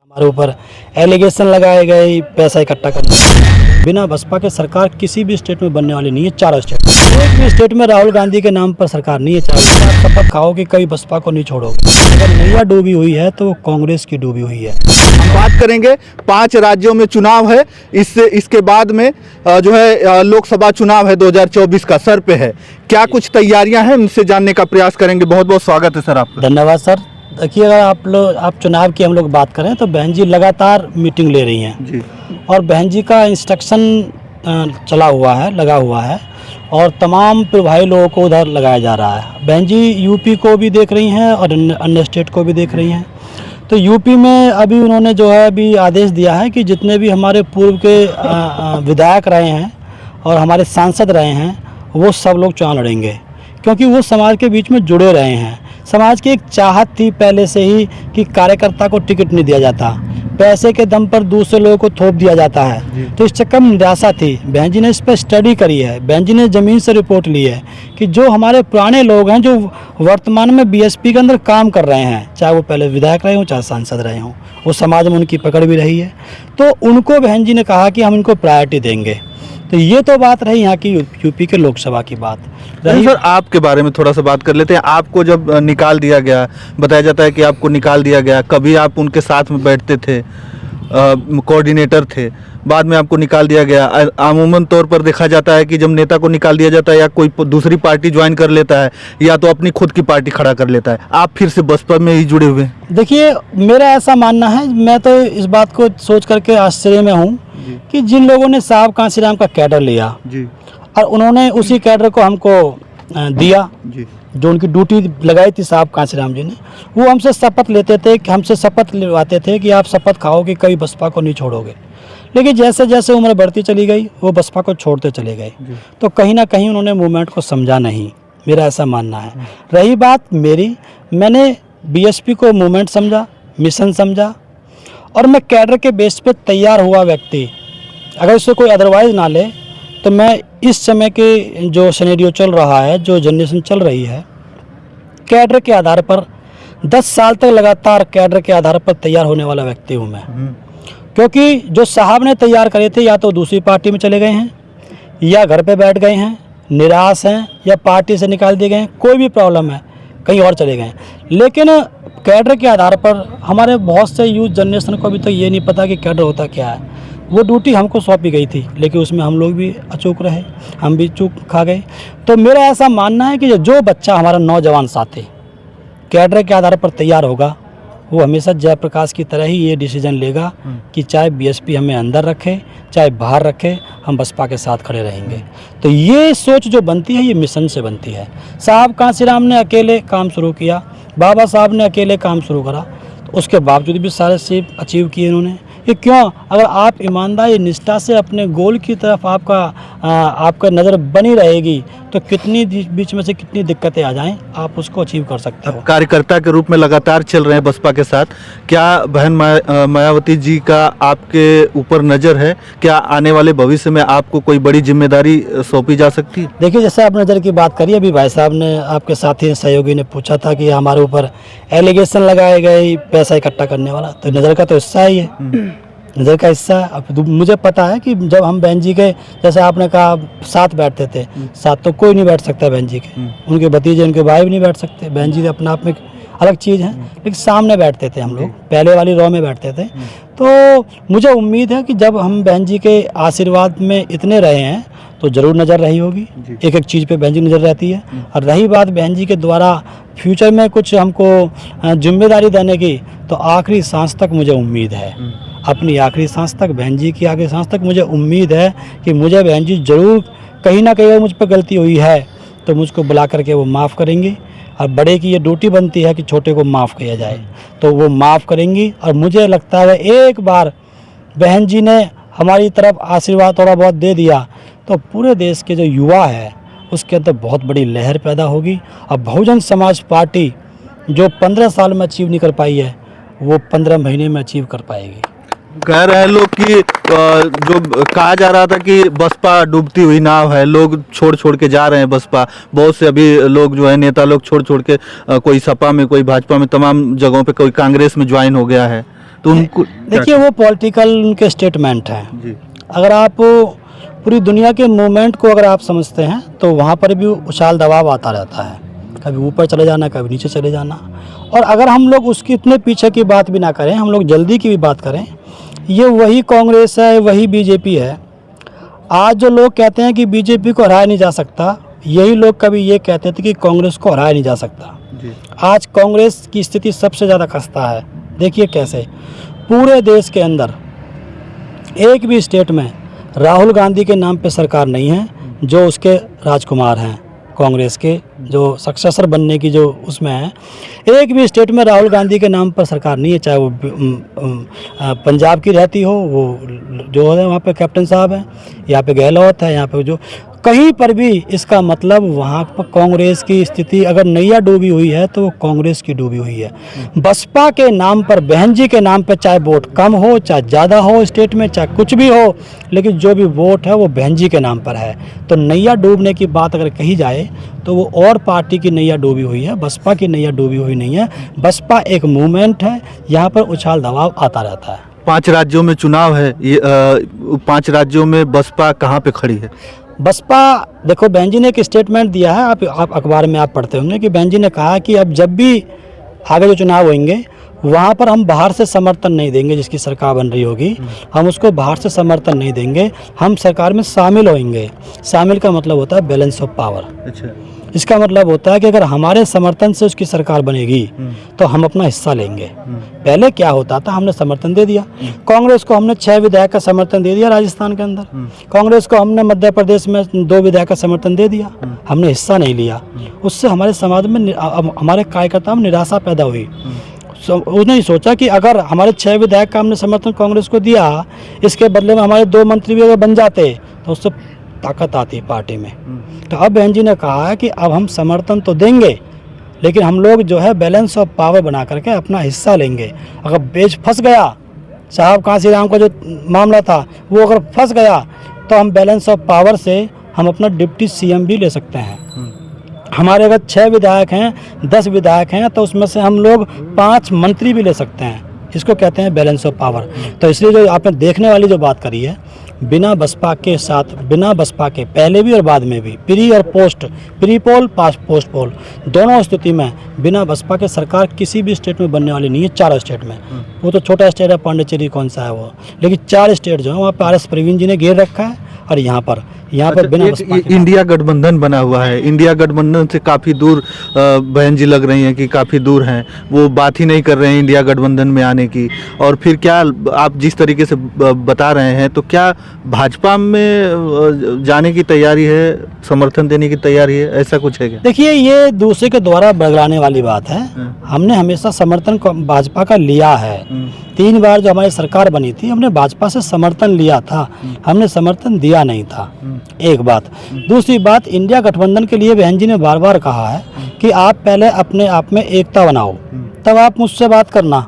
हमारे ऊपर एलिगेशन लगाए गए पैसा इकट्ठा करने। बिना बसपा के सरकार किसी भी स्टेट में बनने वाली नहीं है। चारों स्टेट, एक भी स्टेट में राहुल गांधी के नाम पर सरकार नहीं है। चारों शपथ खाओ कि कभी बसपा को नहीं छोड़ोगे। अगर नैया डूबी हुई है तो वो कांग्रेस की डूबी हुई है। हम बात करेंगे 5 राज्यों में चुनाव है, इसके बाद में जो है लोकसभा चुनाव है 2024 का सर पे है। क्या कुछ तैयारियां हैं, उनसे जानने का प्रयास करेंगे। बहुत बहुत स्वागत है सर आपका। धन्यवाद सर। देखिए, अगर आप चुनाव की हम लोग बात करें तो बहन जी लगातार मीटिंग ले रही हैं जी, और बहन जी का इंस्ट्रक्शन चला हुआ है, लगा हुआ है और तमाम प्रभावी लोगों को उधर लगाया जा रहा है। बहन जी यूपी को भी देख रही हैं और अन्य स्टेट को भी देख रही हैं। तो यूपी में अभी उन्होंने जो है अभी आदेश दिया है कि जितने भी हमारे पूर्व के विधायक रहे हैं और हमारे सांसद रहे हैं वो सब लोग चुनाव लड़ेंगे, क्योंकि वो समाज के बीच में जुड़े रहे हैं। समाज की एक चाहत थी पहले से ही कि कार्यकर्ता को टिकट नहीं दिया जाता, पैसे के दम पर दूसरे लोगों को थोप दिया जाता है। तो इस चक्कर में निराशा थी। बहन जी ने इस पर स्टडी करी है। बहन जी ने ज़मीन से रिपोर्ट ली है कि जो हमारे पुराने लोग हैं जो वर्तमान में बीएसपी के अंदर काम कर रहे हैं, चाहे वो पहले विधायक रहे हों चाहे सांसद रहे हों, वो समाज में उनकी पकड़ भी रही है। तो उनको बहन जी ने कहा कि हम इनको प्रायोरिटी देंगे। तो ये तो बात रही यहाँ की यूपी के लोकसभा की बात रही। सर आपके बारे में थोड़ा सा बात कर लेते हैं। आपको जब निकाल दिया गया, बताया जाता है कि आपको निकाल दिया गया, कभी आप उनके साथ में बैठते थे, कोऑर्डिनेटर थे, बाद में आपको निकाल दिया गया। अमूमन तौर पर देखा जाता है कि जब नेता को निकाल दिया जाता है या कोई दूसरी पार्टी ज्वाइन कर लेता है या तो अपनी खुद की पार्टी खड़ा कर लेता है। आप फिर से बसपा में ही जुड़े हुए हैं। देखिए, मेरा ऐसा मानना है, मैं तो इस बात को सोच करके आश्चर्य में हूँ कि जिन लोगों ने साहब कांशीराम का कैडर लिया जी, और उन्होंने उसी कैडर को हमको दिया जी, जो उनकी ड्यूटी लगाई थी साहब कांशीराम जी ने, वो हमसे शपथ लेते थे कि हमसे शपथ लेवाते थे कि आप शपथ खाओ कि कभी बसपा को नहीं छोड़ोगे। लेकिन जैसे जैसे उम्र बढ़ती चली गई वो बसपा को छोड़ते चले गए। तो कहीं ना कहीं उन्होंने मूवमेंट को समझा नहीं, मेरा ऐसा मानना है। रही बात मेरी, मैंने बीएसपी को मूवमेंट समझा, मिशन समझा और मैं कैडर के बेस पे तैयार हुआ व्यक्ति। अगर इससे कोई अदरवाइज ना ले तो मैं इस समय के जो सिनेरियो चल रहा है, जो जनरेशन चल रही है, कैडर के आधार पर 10 साल तक लगातार कैडर के आधार पर तैयार होने वाला व्यक्ति हूँ मैं। क्योंकि जो साहब ने तैयार करे थे या तो दूसरी पार्टी में चले गए हैं या घर पे बैठ गए हैं, निराश हैं या पार्टी से निकाल दिए गए हैं, कोई भी प्रॉब्लम है, कहीं और चले गए हैं। लेकिन कैडर के आधार पर हमारे बहुत से यूथ जनरेशन को अभी तक ये नहीं पता कि कैडर होता क्या है। वो ड्यूटी हमको सौंपी गई थी लेकिन उसमें हम लोग भी अचूक रहे, हम भी चूक खा गए। तो मेरा ऐसा मानना है कि जो बच्चा हमारा नौजवान साथी कैडर के आधार पर तैयार होगा वो हमेशा जयप्रकाश की तरह ही ये डिसीजन लेगा कि चाहे बीएसपी हमें अंदर रखे चाहे बाहर रखे, हम बसपा के साथ खड़े रहेंगे। तो ये सोच जो बनती है ये मिशन से बनती है। साहब कांशीराम ने अकेले काम शुरू किया, बाबा साहब ने अकेले काम शुरू करा, तो उसके बावजूद भी सारे सीट अचीव किए इन्होंने। ये क्यों? अगर आप ईमानदारी निष्ठा से अपने गोल की तरफ आपका नज़र बनी रहेगी तो कितनी बीच में से कितनी दिक्कतें आ जाएं आप उसको अचीव कर सकते हो। कार्यकर्ता के रूप में लगातार चल रहे हैं बसपा के साथ। क्या बहन मायावती जी का आपके ऊपर नज़र है? क्या आने वाले भविष्य में आपको कोई बड़ी जिम्मेदारी सौंपी जा सकती है? देखिए, जैसे आप नज़र की बात करिए, अभी भाई साहब ने, आपके साथी सहयोगी ने पूछा था कि हमारे ऊपर एलिगेशन लगाए गए पैसा इकट्ठा करने वाला, तो नज़र का तो हिस्सा ही है, नज़र का हिस्सा है। अब मुझे पता है कि जब हम बहन जी के, जैसे आपने कहा, साथ बैठते थे, साथ तो कोई नहीं बैठ सकता बहन जी के, उनके भतीजे उनके भाई भी नहीं बैठ सकते। बहन जी अपना आप में अलग चीज़ है, लेकिन सामने बैठते थे हम लोग, पहले वाली रो में बैठते थे। तो मुझे उम्मीद है कि जब हम बहन जी के आशीर्वाद में इतने रहे हैं तो ज़रूर नज़र रही होगी, एक एक चीज़ पे बहन जी नज़र रहती है। और रही बात बहन जी के द्वारा फ्यूचर में कुछ हमको जिम्मेदारी देने की, तो आखिरी सांस तक मुझे उम्मीद है, अपनी आखिरी सांस तक, बहन जी की आखिरी सांस तक मुझे उम्मीद है कि मुझे बहन जी ज़रूर कहीं ना कहीं मुझ पर गलती हुई है तो मुझको बुला करके वो माफ़ करेंगी। और बड़े की ये ड्यूटी बनती है कि छोटे को माफ़ किया जाए, तो वो माफ़ करेंगी। और मुझे लगता है एक बार बहन जी ने हमारी तरफ आशीर्वाद थोड़ा बहुत दे दिया तो पूरे देश के जो युवा है उसके अंदर बहुत बड़ी लहर पैदा होगी। और बहुजन समाज पार्टी जो 15 साल में अचीव नहीं कर पाई है वो 15 महीने में अचीव कर पाएगी। कह रहे हैं लोग कि जो कहा जा रहा था कि बसपा डूबती हुई नाव है, लोग छोड़ छोड़ के जा रहे हैं बसपा। बहुत से अभी लोग जो है नेता लोग छोड़ छोड़ के कोई सपा में, कोई भाजपा में, तमाम जगहों पे, कोई कांग्रेस में ज्वाइन हो गया है। तो उनको देखिए वो पॉलिटिकल उनके स्टेटमेंट हैं। जी अगर आप पूरी दुनिया के मूवमेंट को अगर आप समझते हैं तो वहाँ पर भी उछाल दबाव आता रहता है, कभी ऊपर चले जाना, कभी नीचे चले जाना। और अगर हम लोग उसकी इतने पीछे की बात भी ना करें, हम लोग जल्दी की भी बात करें, ये वही कांग्रेस है, वही बीजेपी है। आज जो लोग कहते हैं कि बीजेपी को हराया नहीं जा सकता, यही लोग कभी ये कहते थे कि कांग्रेस को हराया नहीं जा सकता। जी आज कांग्रेस की स्थिति सबसे ज़्यादा खस्ता है। देखिए कैसे पूरे देश के अंदर एक भी स्टेट में राहुल गांधी के नाम पे सरकार नहीं है, जो उसके राजकुमार हैं कांग्रेस के, जो सक्सेसर बनने की जो उसमें है। एक भी स्टेट में राहुल गांधी के नाम पर सरकार नहीं है, चाहे वो पंजाब की रहती हो, वो जो है वहाँ पे कैप्टन साहब हैं, यहाँ पे गहलोत है, यहाँ पे जो कहीं पर भी, इसका मतलब वहाँ पर कांग्रेस की स्थिति अगर नैया डूबी हुई है तो वो कांग्रेस की डूबी हुई है। बसपा के नाम पर, बहन जी के नाम पर, चाहे वोट कम हो चाहे ज़्यादा हो स्टेट में, चाहे कुछ भी हो, लेकिन जो भी वोट है वो बहन जी के नाम पर है। तो नैया डूबने की बात अगर कही जाए तो वो और पार्टी की नैया डूबी हुई है, बसपा की नैया डूबी हुई नहीं है। बसपा एक मूवमेंट है, यहाँ पर उछाल दबाव आता रहता है। 5 राज्यों में चुनाव है, ये 5 राज्यों में बसपा कहाँ पे खड़ी है? बसपा, देखो बहन जी ने एक स्टेटमेंट दिया है, आप अखबार में आप पढ़ते होंगे कि बहन जी ने कहा कि अब जब भी आगे जो चुनाव होंगे वहाँ पर हम बाहर से समर्थन नहीं देंगे, जिसकी सरकार बन रही होगी हम उसको बाहर से समर्थन नहीं देंगे, हम सरकार में शामिल होंगे। शामिल का मतलब होता है बैलेंस ऑफ पावर। अच्छा, इसका मतलब होता है कि अगर हमारे समर्थन से उसकी सरकार बनेगी तो हम अपना हिस्सा लेंगे। पहले क्या होता था, हमने समर्थन दे दिया, कांग्रेस को हमने 6 विधायक का समर्थन दे दिया राजस्थान के अंदर, कांग्रेस को हमने मध्य प्रदेश में 2 विधायक का समर्थन दे दिया, हमने हिस्सा नहीं लिया। उससे हमारे समाज में, हमारे कार्यकर्ताओं में निराशा पैदा हुई। उसने ही सोचा कि अगर हमारे 6 विधायक का हमने समर्थन कांग्रेस को दिया, इसके बदले में हमारे 2 मंत्री भी अगर बन जाते तो उससे ताकत आती पार्टी में। तो अब बहन जी ने कहा है कि अब हम समर्थन तो देंगे, लेकिन हम लोग जो है बैलेंस ऑफ पावर बना करके अपना हिस्सा लेंगे। अगर बेच फंस गया, साहब कांसी राम का जो मामला था वो अगर फंस गया तो हम बैलेंस ऑफ पावर से हम अपना डिप्टी सीएम भी ले सकते हैं। हमारे अगर 6 विधायक हैं, 10 विधायक हैं, तो उसमें से हम लोग 5 मंत्री भी ले सकते हैं। इसको कहते हैं बैलेंस ऑफ पावर। तो इसलिए जो आपने देखने वाली जो बात करी है, बिना बसपा के साथ, बिना बसपा के पहले भी और बाद में भी, प्री और पोस्ट, प्री पोल पोस्ट पोल दोनों स्थिति में बिना बसपा के सरकार किसी भी स्टेट में बनने वाली नहीं है। 4 स्टेट में, वो तो छोटा स्टेट है पांडिचेरी कौन सा है वो, लेकिन 4 स्टेट जो है वहाँ पर RS प्रवीण जी ने घेर रखा है। और यहाँ पर बिना बसपा के इंडिया गठबंधन बना हुआ है, इंडिया गठबंधन से काफ़ी दूर बहन जी लग रही हैं कि काफ़ी दूर हैं, वो बात ही नहीं कर रहे हैं इंडिया गठबंधन में आने की। और फिर क्या आप जिस तरीके से बता रहे हैं, तो क्या भाजपा में जाने की तैयारी है, समर्थन देने की तैयारी है, ऐसा कुछ है क्या? देखिए, ये दूसरे के द्वारा बगलाने वाली बात है। हमने हमेशा समर्थन भाजपा का लिया है। 3 बार जो हमारी सरकार बनी थी, हमने भाजपा से समर्थन लिया था, हमने समर्थन दिया नहीं था। एक बात। दूसरी बात, इंडिया गठबंधन के लिए बहन जी ने बार बार कहा है कि आप पहले अपने आप में एकता बनाओ, तब आप मुझसे बात करना।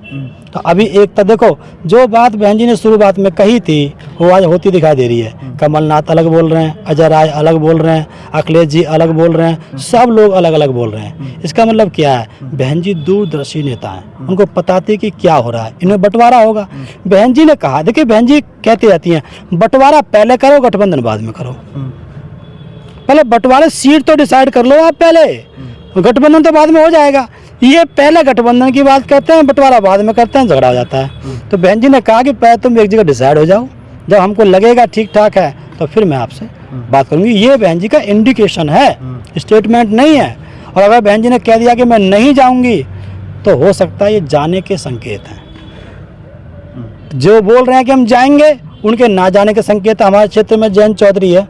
तो अभी एकता, देखो जो बात बहन जी ने शुरुआत में कही थी वो आज होती दिखाई दे रही है। कमलनाथ अलग बोल रहे हैं, अजय राय अलग बोल रहे हैं, अखिलेश जी अलग बोल रहे हैं, सब लोग अलग अलग बोल रहे हैं। इसका मतलब क्या है, बहन जी दूरदर्शी नेता हैं, उनको पता थी कि क्या हो रहा है, इन्हें बंटवारा होगा। बहन जी ने कहा, देखिए बहन जी कहती रहती हैं बंटवारा पहले करो, गठबंधन बाद में करो। पहले बंटवारे, सीट तो डिसाइड कर लो आप पहले, गठबंधन तो बाद में हो जाएगा। ये पहले गठबंधन की बात करते हैं, बंटवारा बाद में करते हैं, झगड़ा हो जाता है। तो बहन जी ने कहा कि पहले तुम एक जगह डिसाइड हो जाओ, जब हमको लगेगा ठीक ठाक है तो फिर मैं आपसे बात करूंगी। ये बहन जी का इंडिकेशन है, स्टेटमेंट नहीं है। और अगर बहन जी ने कह दिया कि मैं नहीं जाऊंगी, तो हो सकता है ये जाने के संकेत हैं। जो बोल रहे हैं कि हम जाएंगे, उनके ना जाने के संकेत। हमारे क्षेत्र में जयंत चौधरी है,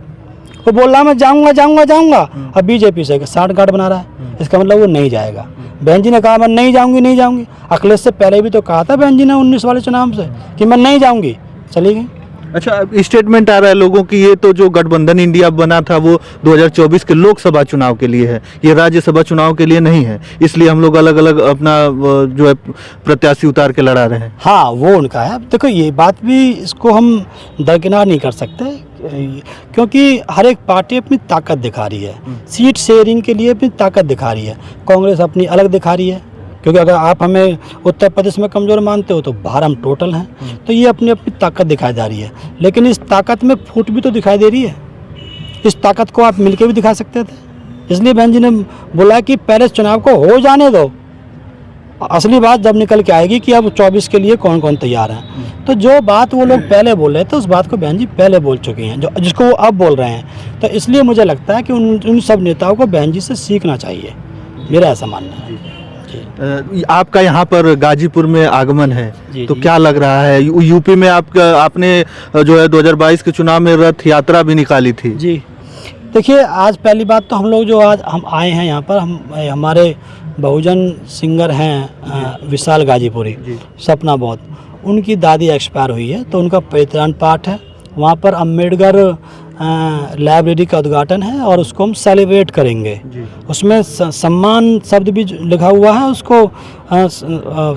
वो बोल रहा है मैं जाऊंगा जाऊंगा जाऊंगा, अब बीजेपी से साठगांठ बना रहा है, इसका मतलब वो नहीं जाएगा। बहन जी ने कहा मैं नहीं जाऊंगी नहीं जाऊंगी। अखिलेश से पहले भी तो कहा था बहन जी ने 19 वाले चुनाव से कि मैं नहीं जाऊंगी, चली गई। अच्छा, स्टेटमेंट आ रहा है लोगों की, ये तो जो गठबंधन इंडिया बना था वो 2024 के लोकसभा चुनाव के लिए है, ये राज्यसभा चुनाव के लिए नहीं है, इसलिए हम लोग अलग अलग अपना जो है प्रत्याशी उतार के लड़ा रहे हैं। हाँ, वो उनका है। देखो ये बात भी, इसको हम दरकिनार नहीं कर सकते, क्योंकि हर एक पार्टी अपनी ताकत दिखा रही है, सीट शेयरिंग के लिए अपनी ताकत दिखा रही है। कांग्रेस अपनी अलग दिखा रही है, क्योंकि अगर आप हमें उत्तर प्रदेश में कमज़ोर मानते हो तो बाहर हम टोटल हैं। तो ये अपनी अपनी ताकत दिखाई जा रही है, लेकिन इस ताकत में फूट भी तो दिखाई दे रही है। इस ताकत को आप मिलके भी दिखा सकते थे। इसलिए बहन जी ने बोला कि पहले चुनाव को हो जाने दो, असली बात जब निकल के आएगी कि अब 24 के लिए कौन कौन तैयार हैं। तो जो बात वो लोग पहले बोल रहे थे उस बात को बहन जी पहले बोल चुके हैं, जो जिसको वो अब बोल रहे हैं। तो इसलिए मुझे लगता है कि उन सब नेताओं को बहन जी से सीखना चाहिए, मेरा ऐसा मानना है। आपका यहाँ पर गाजीपुर में आगमन है, तो क्या लग रहा है? यूपी में आपने जो है 2022 के चुनाव में रथ यात्रा भी निकाली थी। जी देखिए, आज पहली बात तो हम लोग जो आज हम आए हैं यहाँ पर, हमारे बहुजन सिंगर हैं विशाल गाजीपुरी, सपना बहुत, उनकी दादी एक्सपायर हुई है, तो उनका परित्राण पाठ है। वहाँ पर अम्बेडकर लाइब्रेरी का उद्घाटन है और उसको हम सेलिब्रेट करेंगे। उसमें सम्मान शब्द भी लिखा हुआ है, उसको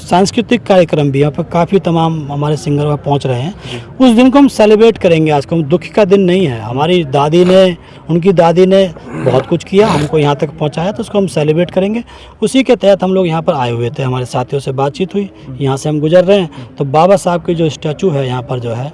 सांस्कृतिक कार्यक्रम भी यहाँ पर काफ़ी तमाम हमारे सिंगर वहाँ पहुँच रहे हैं। उस दिन को हम सेलिब्रेट करेंगे। आज को हम दुखी का दिन नहीं है। हमारी दादी ने, उनकी दादी ने बहुत कुछ किया, हमको यहाँ तक पहुँचाया, तो उसको हम सेलिब्रेट करेंगे। उसी के तहत हम लोग यहाँ पर आए हुए थे, हमारे साथियों से बातचीत हुई, यहाँ से हम गुजर रहे हैं तो बाबा साहब की जो स्टैचू है यहाँ पर जो है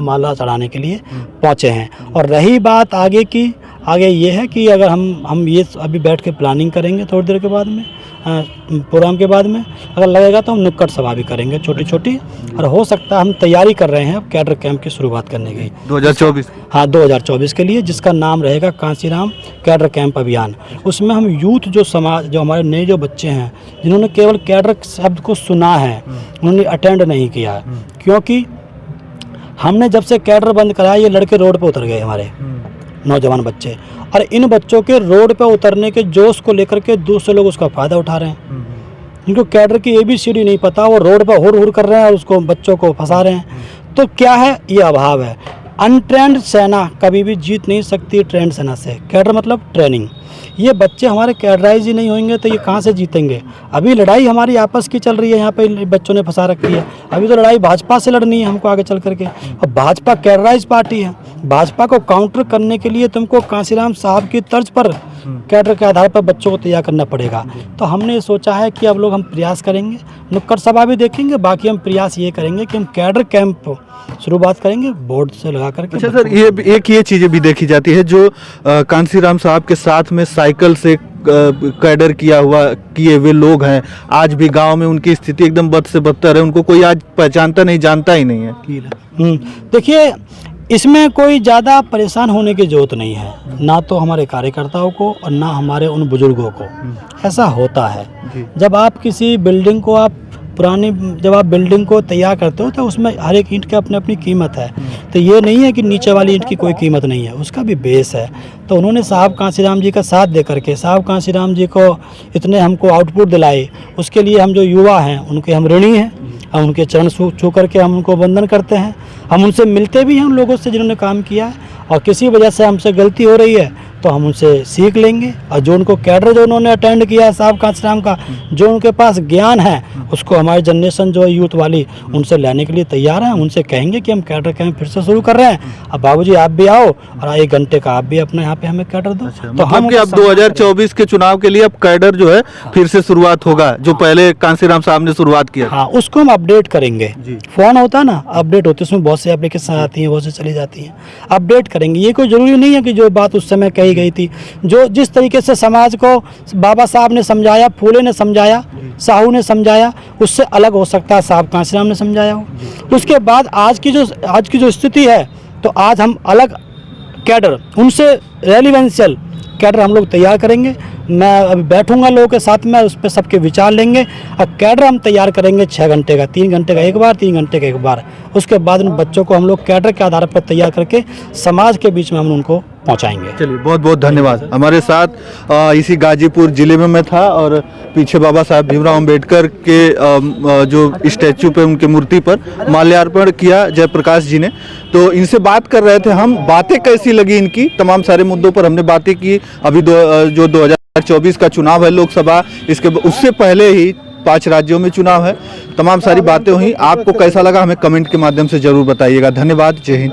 माला चढ़ाने के लिए पहुँचे हैं। और रही बात आगे की, आगे ये है कि अगर हम ये अभी बैठ के प्लानिंग करेंगे थोड़ी देर के बाद में, प्रोग्राम के बाद में अगर लगेगा तो हम नुक्कड़ सभा भी करेंगे छोटी छोटी। और हो सकता है हम तैयारी कर रहे हैं अब कैडर कैंप की शुरुआत करने की 2024, हाँ 2024 के लिए, जिसका नाम रहेगा कांसीराम कैडर कैंप अभियान। उसमें हम यूथ जो समाज, जो हमारे नए जो बच्चे हैं जिन्होंने केवल कैडर शब्द को सुना है, उन्होंने अटेंड नहीं किया है, क्योंकि हमने जब से कैडर बंद कराया ये लड़के रोड पे उतर गए, हमारे नौजवान बच्चे। और इन बच्चों के रोड पे उतरने के जोश को लेकर के दूसरे लोग उसका फ़ायदा उठा रहे हैं। इनको कैडर की ABCD नहीं पता, वो रोड पे हुर हुर कर रहे हैं और उसको बच्चों को फंसा रहे हैं। तो क्या है, ये अभाव है। अनट्रेंड सेना कभी भी जीत नहीं सकती ट्रेंड सेना से। कैडर मतलब ट्रेनिंग। ये बच्चे हमारे कैडराइज ही नहीं होंगे तो ये कहाँ से जीतेंगे? अभी लड़ाई हमारी आपस की चल रही है, यहाँ पे बच्चों ने फंसा रखी है। अभी तो लड़ाई भाजपा से लड़नी है हमको आगे चल करके, और भाजपा कैडराइज पार्टी है। भाजपा को काउंटर करने के लिए तुमको कांसीराम साहब की तर्ज पर कैडर के आधार पर बच्चों को तैयार करना पड़ेगा। तो हमने सोचा है कि अब लोग हम प्रयास करेंगे, नुक्कड़ सभा भी देखेंगे, बाकी हम प्रयास ये करेंगे कि हम कैडर कैंप शुरुआत करेंगे बोर्ड से लगा करके। अच्छा सर, ये चीज़ें भी देखी जाती है, जो कांसीराम साहब के साथ में साइकिल से कैडर किए हुए लोग हैं, आज भी गांव में उनकी स्थिति एकदम बद से बदतर है, उनको कोई आज पहचानता नहीं, जानता ही नहीं है। देखिए, इसमें कोई ज़्यादा परेशान होने की ज़रूरत नहीं है, ना तो हमारे कार्यकर्ताओं को और ना हमारे उन बुजुर्गों को। ऐसा होता है जब आप किसी बिल्डिंग को जब आप बिल्डिंग को तैयार करते हो तो उसमें हर एक ईंट की अपनी अपनी कीमत है। तो ये नहीं है कि नीचे वाली ईंट की कोई कीमत नहीं है, उसका भी बेस है। तो उन्होंने साहब कांसीराम जी का साथ दे करके, साहब कांसीराम जी को इतने हमको आउटपुट दिलाए, उसके लिए हम जो युवा हैं उनके हम ऋणी हैं। हम उनके चरण छू करके हम उनको वंदन करते हैं। हम उनसे मिलते भी हैं, उन लोगों से जिन्होंने काम किया है, और किसी वजह से हमसे गलती हो रही है तो हम उनसे सीख लेंगे। और जो उनको कैडर जो उन्होंने अटेंड किया है साहब कांसीराम का, जो उनके पास ज्ञान है उसको हमारी जनरेशन जो है यूथ वाली उनसे लेने के लिए तैयार है। उनसे कहेंगे कि हम कैडर कैंप फिर से शुरू कर रहे हैं, अब बाबूजी आप भी आओ और 1 घंटे का आप भी अपने यहाँ पे हमें कैडर दो। तो हम कि अब 2024 के चुनाव के लिए अब कैडर जो है फिर से शुरुआत होगा, जो पहले कांसीराम साहब ने शुरुआत किया। हाँ, उसको हम अपडेट करेंगे। फोन होता है ना, अपडेट होते, उसमें बहुत से एप्लीकेशन आती हैं, बहुत से चली जाती हैं, अपडेट करेंगे। ये कोई ज़रूरी नहीं है कि जो बात उस समय कही गई थी, जो जिस तरीके से समाज को बाबा साहब ने समझाया, फूले ने समझाया, साहू ने समझाया, उससे अलग हो सकता है साहब कांसीराम ने समझाया हो। उसके बाद आज की जो स्थिति है, तो आज हम अलग कैडर, उनसे रेलिवेंशियल कैडर हम लोग तैयार करेंगे। मैं अभी बैठूंगा लोगों के साथ में, उस पर सबके विचार लेंगे और कैडर हम तैयार करेंगे 6 घंटे का, 3 घंटे का एक बार, 3 घंटे का एक बार। उसके बाद उन बच्चों को हम लोग कैडर के आधार पर तैयार करके समाज के बीच में हम उनको पहुंचाएंगे। चलिए, बहुत बहुत धन्यवाद। हमारे साथ इसी गाजीपुर जिले में मैं था और पीछे बाबा साहब भीमराव अंबेडकर के जो स्टैचू पे, उनके मूर्ति पर माल्यार्पण किया जयप्रकाश जी ने। तो इनसे बात कर रहे थे हम, बातें कैसी लगी इनकी, तमाम सारे मुद्दों पर हमने बातें की। अभी जो 2024 का चुनाव है लोकसभा, इसके उससे पहले ही 5 राज्यों में चुनाव है, तमाम सारी बातें हुई। आपको कैसा लगा हमें कमेंट के माध्यम से जरूर बताइएगा। धन्यवाद। जय हिंद।